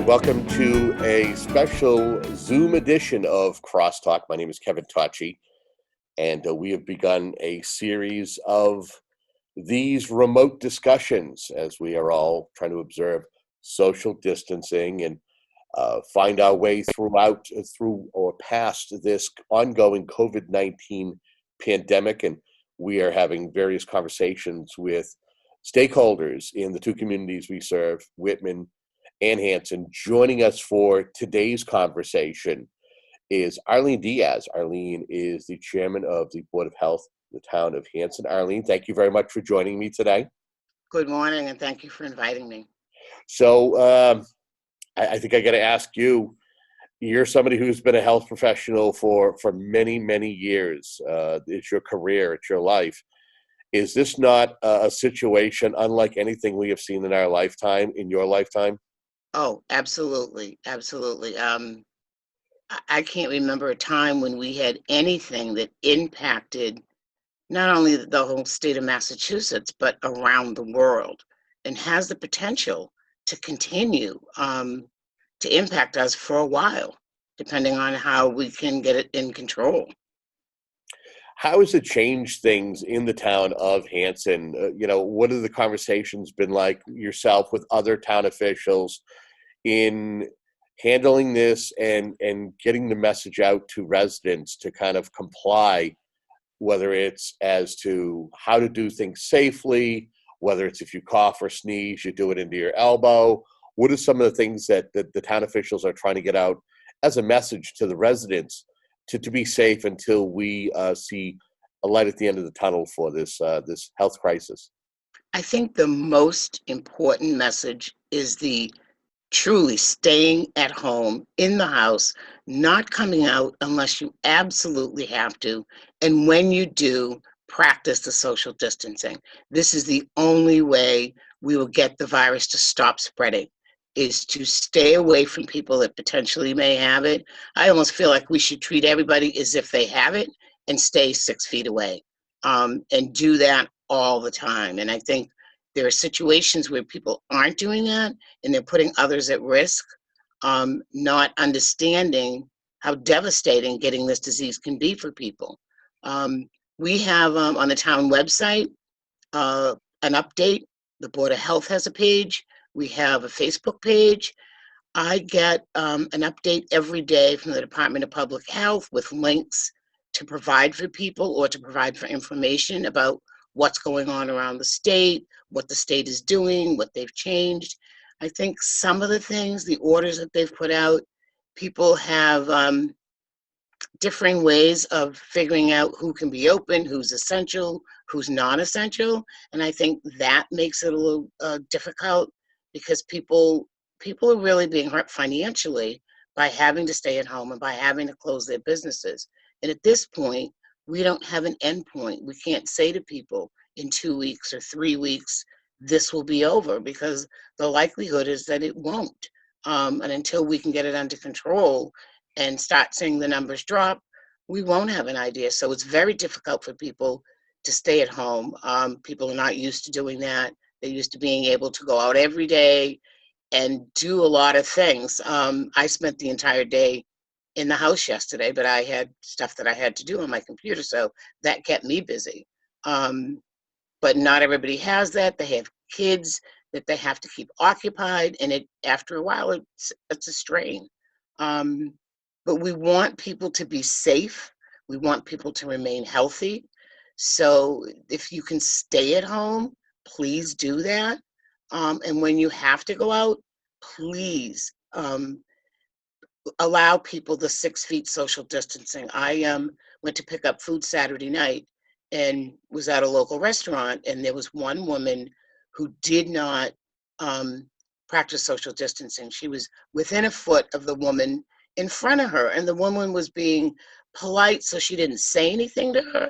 welcome to a special Zoom edition of CrossTalk. My name is Kevin Tocci, and we have begun a series of these remote discussions as we are all trying to observe social distancing and find our way through or past this ongoing COVID-19 pandemic. And we are having various conversations with stakeholders in the two communities we serve, Whitman and Hanson. Joining us for today's conversation is Arlene Dias. Arlene is the chairman of the Board of Health, the town of Hanson. Arlene, thank you very much for joining me today. Good morning, and thank you for inviting me. So I think I got to ask you, you're somebody who's been a health professional for many, many years. It's your career, it's your life. Is this not a situation unlike anything we have seen in our lifetime, in your lifetime? Oh, absolutely, absolutely. I can't remember a time when we had anything that impacted not only the whole state of Massachusetts, but around the world, and has the potential to continue to impact us for a while, depending on how we can get it in control. How has it changed things in the town of Hanson? What have the conversations been like yourself with other town officials in handling this and getting the message out to residents to kind of comply, whether it's as to how to do things safely, whether it's if you cough or sneeze, you do it into your elbow? What are some of the things that the town officials are trying to get out as a message to the residents to be safe until we see a light at the end of the tunnel for this health crisis? I think the most important message is the truly staying at home in the house, not coming out unless you absolutely have to. And when you do, practice the social distancing. This is the only way we will get the virus to stop spreading, is to stay away from people that potentially may have it. I almost feel like we should treat everybody as if they have it and stay 6 feet away, and do that all the time. And I think there are situations where people aren't doing that and they're putting others at risk, not understanding how devastating getting this disease can be for people. We have on the town website an update. The Board of Health has a page. We have a Facebook page. I get an update every day from the Department of Public Health with links to provide for people or to provide for information about what's going on around the state, what the state is doing, what they've changed. I think some of the things, the orders that they've put out, people have differing ways of figuring out who can be open, who's essential, who's non-essential. And I think that makes it a little difficult, because people are really being hurt financially by having to stay at home and by having to close their businesses. And at this point, we don't have an end point. We can't say to people in 2 weeks or 3 weeks, this will be over, because the likelihood is that it won't. And until we can get it under control and start seeing the numbers drop, we won't have an idea. So it's very difficult for people to stay at home. People are not used to doing that. They're used to being able to go out every day and do a lot of things. I spent the entire day in the house yesterday, but I had stuff that I had to do on my computer, so that kept me busy. But not everybody has that. They have kids that they have to keep occupied, and after a while, it's a strain. But we want people to be safe. We want people to remain healthy. So if you can stay at home, please do that. And when you have to go out, please allow people the 6 feet social distancing. I went to pick up food Saturday night and was at a local restaurant, and there was one woman who did not practice social distancing. She was within a foot of the woman in front of her, and the woman was being polite, so she didn't say anything to her.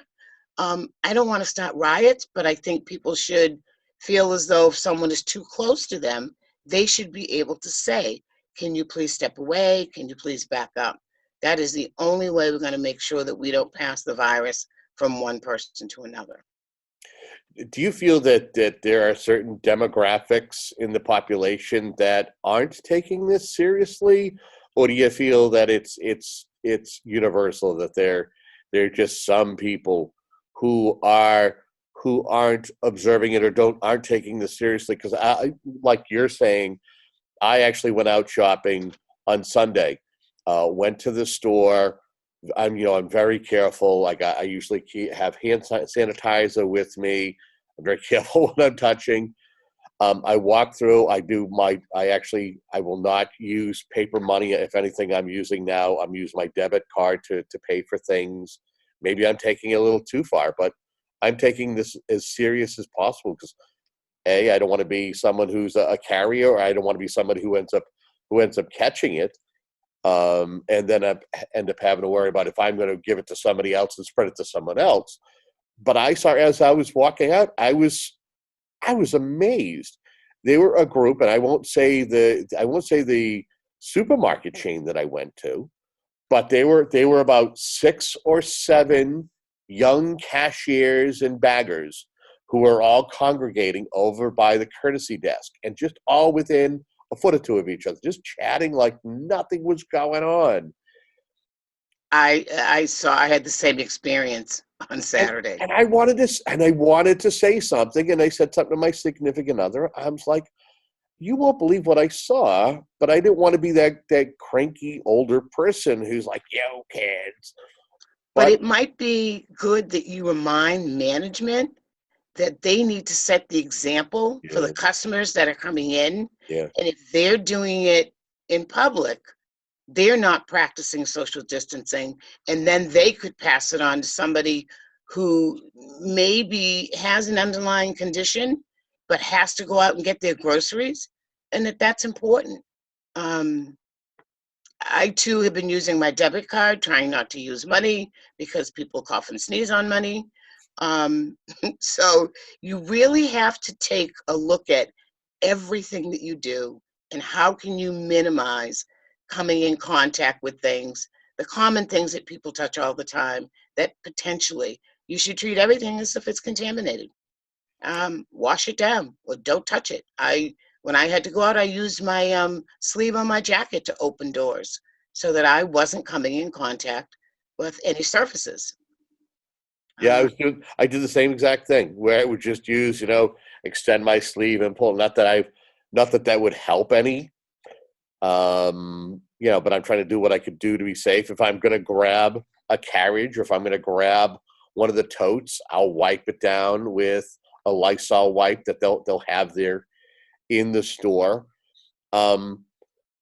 I don't want to start riots, but I think people should feel as though if someone is too close to them, they should be able to say, can you please step away? Can you please back up? That is the only way we're going to make sure that we don't pass the virus from one person to another. Do you feel that there are certain demographics in the population that aren't taking this seriously, or do you feel that it's universal that there are just some people who are who aren't observing it or aren't taking this seriously? Because like you're saying, I actually went out shopping on Sunday. Went to the store. I'm very careful. Like I usually have hand sanitizer with me. I'm very careful when I'm touching. I walk through. I will not use paper money. If anything, I'm using my debit card to pay for things. Maybe I'm taking it a little too far, but I'm taking this as serious as possible because I don't want to be someone who's a carrier. Or I don't want to be somebody who ends up catching it, and then I end up having to worry about if I'm going to give it to somebody else and spread it to someone else. But I saw as I was walking out, I was amazed. They were a group, and I won't say the supermarket chain that I went to, but they were about 6 or 7 young cashiers and baggers who were all congregating over by the courtesy desk and just all within a foot or two of each other, just chatting like nothing was going on. I had the same experience on Saturday. And I wanted to say something, and I said something to my significant other. I was like, "You won't believe what I saw," but I didn't want to be that cranky older person who's like, "Yo, kids." But But it might be good that you remind management that they need to set the example for the yeah, customers that are coming in. yeah, And if they're doing it in public, they're not practicing social distancing. And then they could pass it on to somebody who maybe has an underlying condition, but has to go out and get their groceries, and that's important. Um, I too have been using my debit card, trying not to use money because people cough and sneeze on money. Um, so you really have to take a look at everything that you do and how can you minimize coming in contact with things, the common things that people touch all the time that potentially you should treat everything as if it's contaminated. Wash it down or don't touch it. When I had to go out, I used my sleeve on my jacket to open doors so that I wasn't coming in contact with any surfaces. yeah. Uh, I did the same exact thing where I would just use, extend my sleeve and pull. Not that that would help any, but I'm trying to do what I could do to be safe. If I'm going to grab a carriage or if I'm going to grab one of the totes, I'll wipe it down with a Lysol wipe that they'll have there in the store. Um,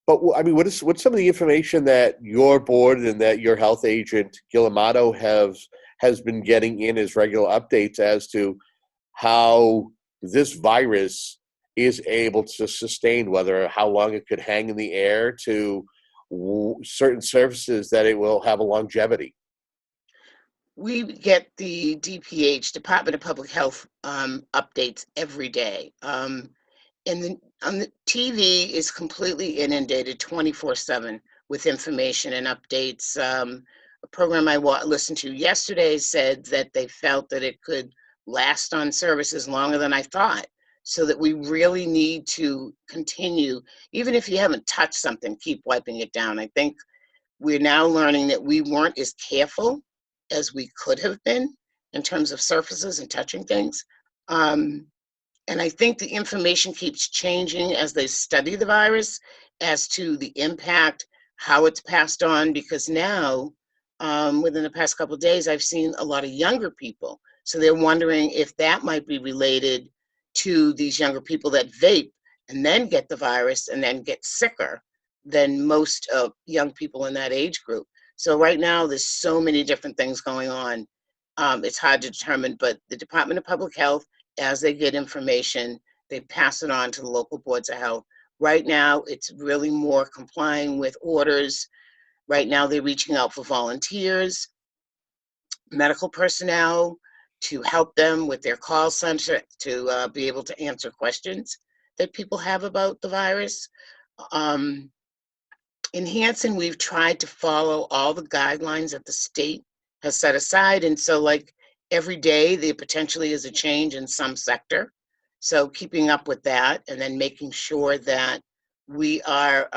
but I mean, what's some of the information that your board and that your health agent Gilamato has been getting in as regular updates as to how this virus is able to sustain, whether how long it could hang in the air to certain surfaces that it will have a longevity. we get the DPH, Department of Public Health, updates every day. And on the TV is completely inundated 24/7 with information and updates. A program I listened to yesterday said that they felt that it could last on services longer than I thought. So that we really need to continue, even if you haven't touched something, keep wiping it down. I think we're now learning that we weren't as careful as we could have been in terms of surfaces and touching things. Um, and I think the information keeps changing as they study the virus as to the impact, how it's passed on, because now, within the past couple of days, I've seen a lot of younger people. So they're wondering if that might be related to these younger people that vape and then get the virus and then get sicker than most young people in that age group. So right now, there's so many different things going on. It's hard to determine, but the Department of Public Health, as they get information, they pass it on to the local boards of health. Right now, it's really more complying with orders. Right now, they're reaching out for volunteers, medical personnel to help them with their call center to be able to answer questions that people have about the virus. Um, in Hanson, we've tried to follow all the guidelines that the state has set aside. And so, like every day there potentially is a change in some sector. So keeping up with that, and then making sure that we are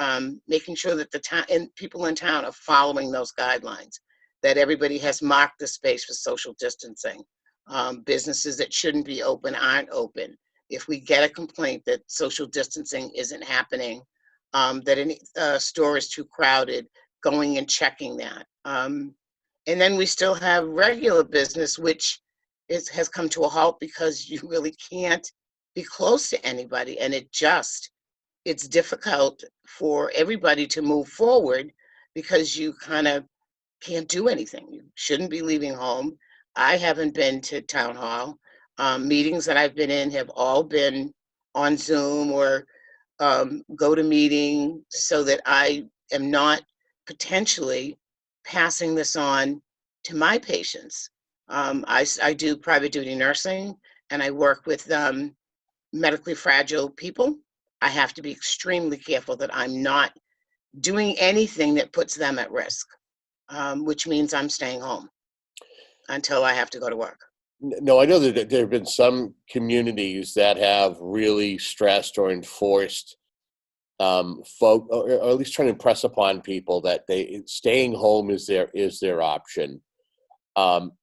making sure that the town and people in town are following those guidelines, that everybody has marked the space for social distancing. Businesses that shouldn't be open aren't open. If we get a complaint that social distancing isn't happening, that any store is too crowded, going and checking that. And then we still have regular business, which has come to a halt because you really can't be close to anybody. And it's difficult for everybody to move forward because you kind of can't do anything. You shouldn't be leaving home. I haven't been to town hall. Meetings that I've been in have all been on Zoom or go to meeting, so that I am not potentially passing this on to my patients. I do private duty nursing, and I work with medically fragile people. I have to be extremely careful that I'm not doing anything that puts them at risk, which means I'm staying home until I have to go to work. No, I know that there have been some communities that have really stressed or enforced folk, or at least trying to impress upon people that they staying home is their option.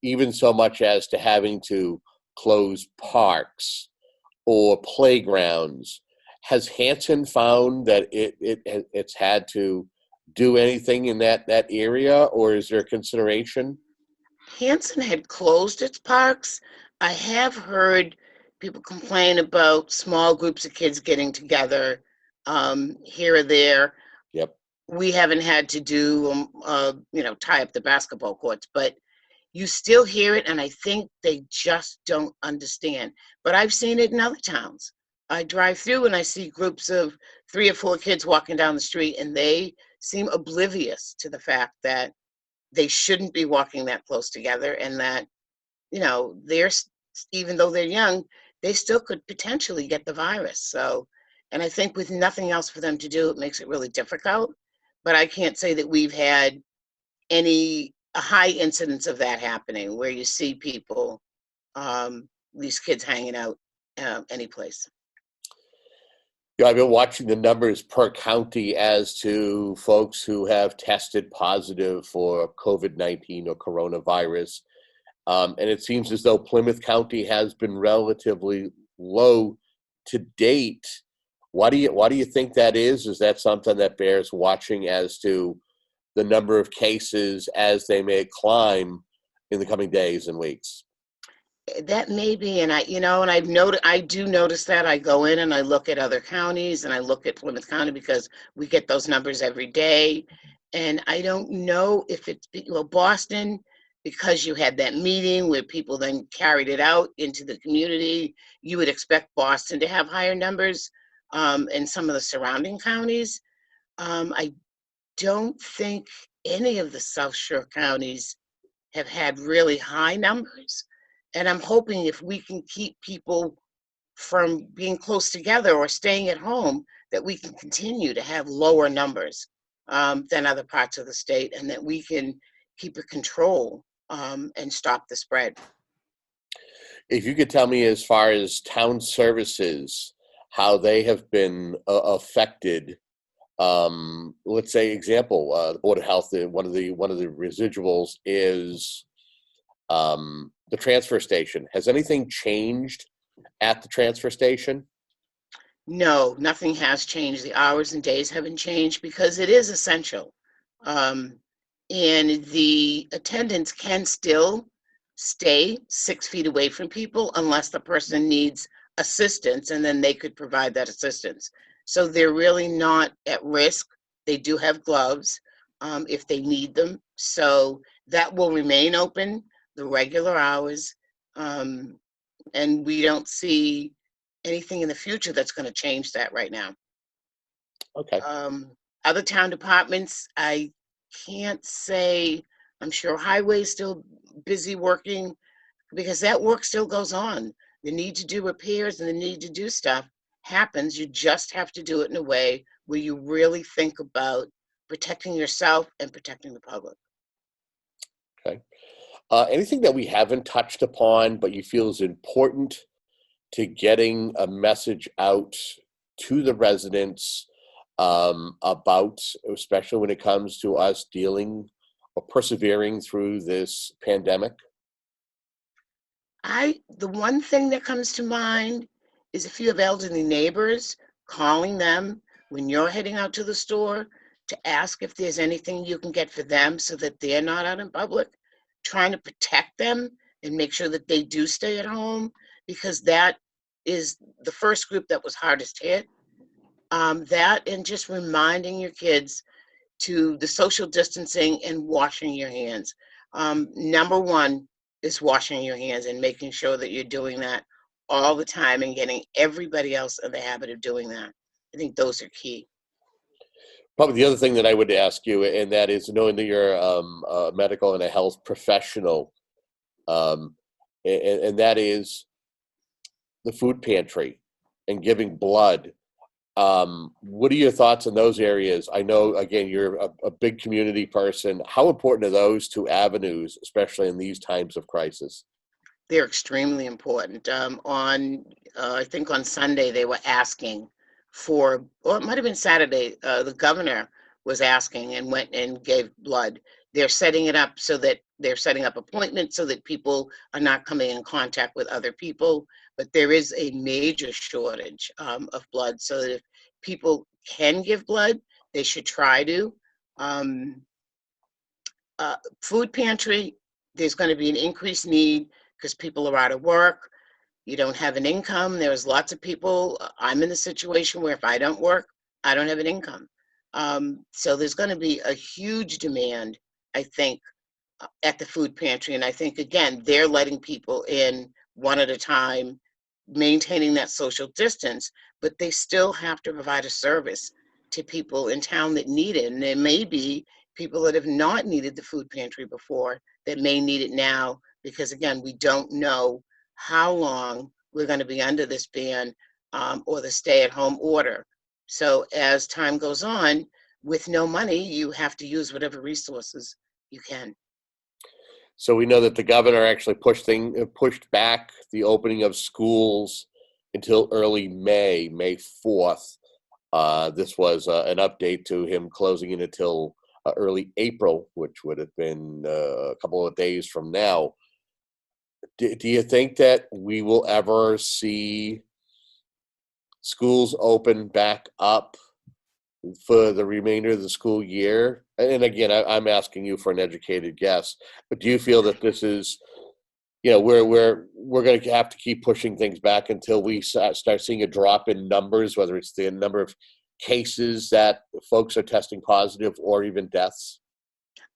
Even so much as to having to close parks or playgrounds. Has Hanson found that it's had to do anything in that area, or is there consideration? Hanson had closed its parks. I have heard people complain about small groups of kids getting together here or there. Yep. We haven't had to do, tie up the basketball courts, but you still hear it, and I think they just don't understand. But I've seen it in other towns. I drive through and I see groups of 3 or 4 kids walking down the street, and they seem oblivious to the fact that they shouldn't be walking that close together, and that, they're, even though they're young, they still could potentially get the virus. So, and I think with nothing else for them to do, it makes it really difficult. But I can't say that we've had a high incidence of that happening where you see people, these kids hanging out any place. Yeah, I've been watching the numbers per county as to folks who have tested positive for COVID-19 or coronavirus. And it seems as though Plymouth County has been relatively low to date. Why do you think that is? Is that something that bears watching as to the number of cases as they may climb in the coming days and weeks? That may be, and I do notice that. I go in and I look at other counties, and I look at Plymouth County because we get those numbers every day. And I don't know if it's, Boston, because you had that meeting where people then carried it out into the community, you would expect Boston to have higher numbers, and some of the surrounding counties. I don't think any of the South Shore counties have had really high numbers. And I'm hoping if we can keep people from being close together or staying at home, that we can continue to have lower numbers than other parts of the state, and that we can keep a control and stop the spread. If you could tell me, as far as town services, how they have been affected. Let's say, example, the Board of Health. One of the residuals is the transfer station. Has anything changed at the transfer station? No, nothing has changed. The hours and days haven't changed because it is essential. Um, and the attendants can still stay 6 feet away from people unless the person needs assistance, and then they could provide that assistance. So they're really not at risk. They do have gloves if they need them. So that will remain open the regular hours. And we don't see anything in the future that's going to change that right now. Okay. Other town departments, I can't say. I'm sure highway's still busy working because that work still goes on. The need to do repairs and the need to do stuff happens. You just have to do it in a way where you really think about protecting yourself and protecting the public. Okay. Anything that we haven't touched upon, but you feel is important to getting a message out to the residents about, especially when it comes to us dealing or persevering through this pandemic? The one thing that comes to mind is if you have elderly neighbors, calling them when you're heading out to the store to ask if there's anything you can get for them so that they're not out in public, trying to protect them and make sure that they do stay at home, because that is the first group that was hardest hit. That and just reminding your kids to the social distancing and washing your hands. Number one is washing your hands and making sure that you're doing that all the time and getting everybody else in the habit of doing that. I think those are key. Probably the other thing that I would ask you, and that is knowing that you're a medical and a health professional, um, and that is the food pantry and giving blood. What are your thoughts on those areas? I know, again, you're a big community person. How important are those two avenues, especially in these times of crisis? They're extremely important. I think on Sunday they were asking for, or it might have been Saturday, the governor was asking and went and gave blood. They're setting it up so that they're setting up appointments so that people are not coming in contact with other people. But there is a major shortage of blood, so that if people can give blood, they should try to. Um, Food pantry, there's going to be an increased need because people are out of work. You don't have an income. There's lots of people. I'm in the situation where if I don't work, I don't have an income. So there's going to be a huge demand, I think, at the food pantry. And I think, again, they're letting people in one at a time, maintaining that social distance, but they still have to provide a service to people in town that need it. And there may be people that have not needed the food pantry before that may need it now, because again, we don't know how long we're going to be under this ban or the stay-at-home order. So as time goes on, with no money, you have to use whatever resources you can. So we know that the governor actually pushed back the opening of schools until early May, May 4th. This was an update to him closing it until early April, which would have been a couple of days from now. Do you think that we will ever see schools open back up for the remainder of the school year? And again, I'm asking you for an educated guess, but do you feel that this is, we're going to have to keep pushing things back until we start seeing a drop in numbers, whether it's the number of cases that folks are testing positive or even deaths?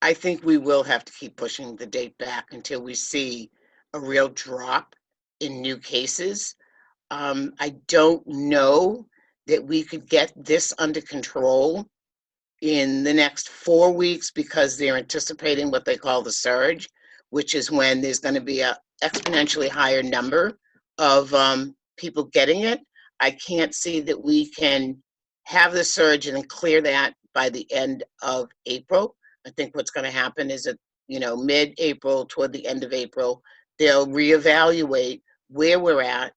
I think we will have to keep pushing the date back until we see a real drop in new cases. I don't know that we could get this under control in the next 4 weeks because they're anticipating what they call the surge, which is when there's going to be a exponentially higher number of people getting it. I can't see that we can have the surge and then clear that by the end of April. I think what's going to happen is that, mid-April, toward the end of April, they'll reevaluate where we're at.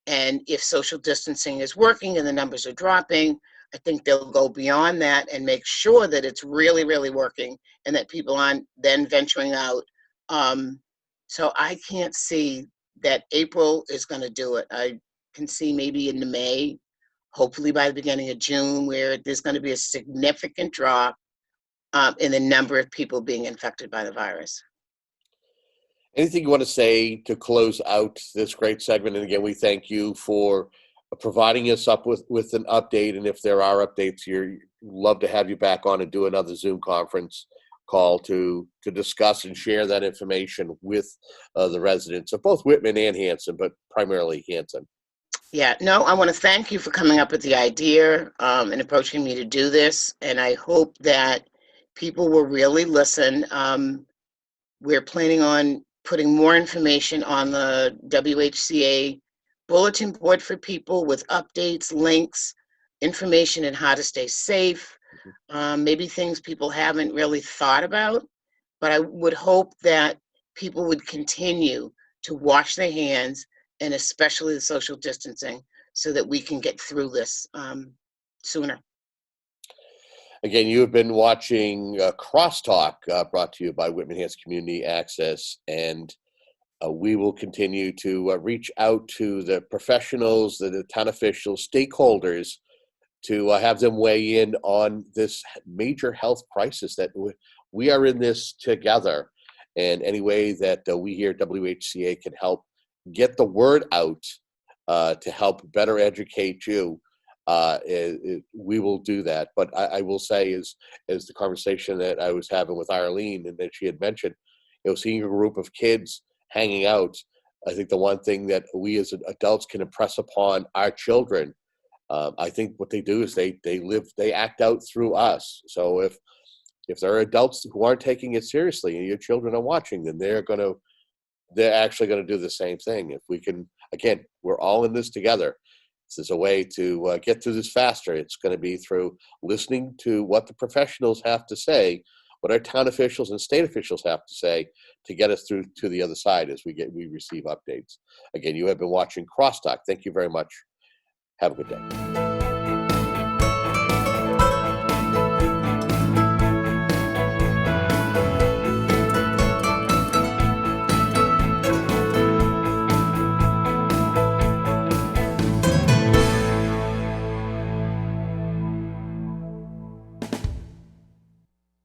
And if social distancing is working and the numbers are dropping, I think they'll go beyond that and make sure that it's really, really working and that people aren't then venturing out. So I can't see that April is going to do it. I can see maybe into May, hopefully by the beginning of June, where there's going to be a significant drop in the number of people being infected by the virus. Anything you want to say to close out this great segment? And again, we thank you for providing us up with an update. And if there are updates here, love to have you back on and do another Zoom conference call to discuss and share that information with the residents of both Whitman and Hanson, but primarily Hanson. Yeah, no, I want to thank you for coming up with the idea and approaching me to do this. And I hope that people will really listen. We're planning on putting more information on the WHCA bulletin board for people with updates, links, information on how to stay safe, maybe things people haven't really thought about. But I would hope that people would continue to wash their hands, and especially the social distancing, so that we can get through this sooner. Again, you have been watching CrossTalk, brought to you by Whitman Hanson Community Access, and we will continue to reach out to the professionals, the town officials, stakeholders, to have them weigh in on this major health crisis that we are in this together. And any way that we here at WHCA can help get the word out to help better educate you, we will do that. But I will say, as the conversation that I was having with Arlene, and that she had mentioned, seeing a group of kids hanging out, I think the one thing that we as adults can impress upon our children, I think what they do is they act out through us. So if there are adults who aren't taking it seriously and your children are watching, then they're actually going to do the same thing. If we can, again, we're all in this together. This is a way to get through this faster. It's going to be through listening to what the professionals have to say, what our town officials and state officials have to say, to get us through to the other side as we receive updates. Again, you have been watching CrossTalk. Thank you very much. Have a good day.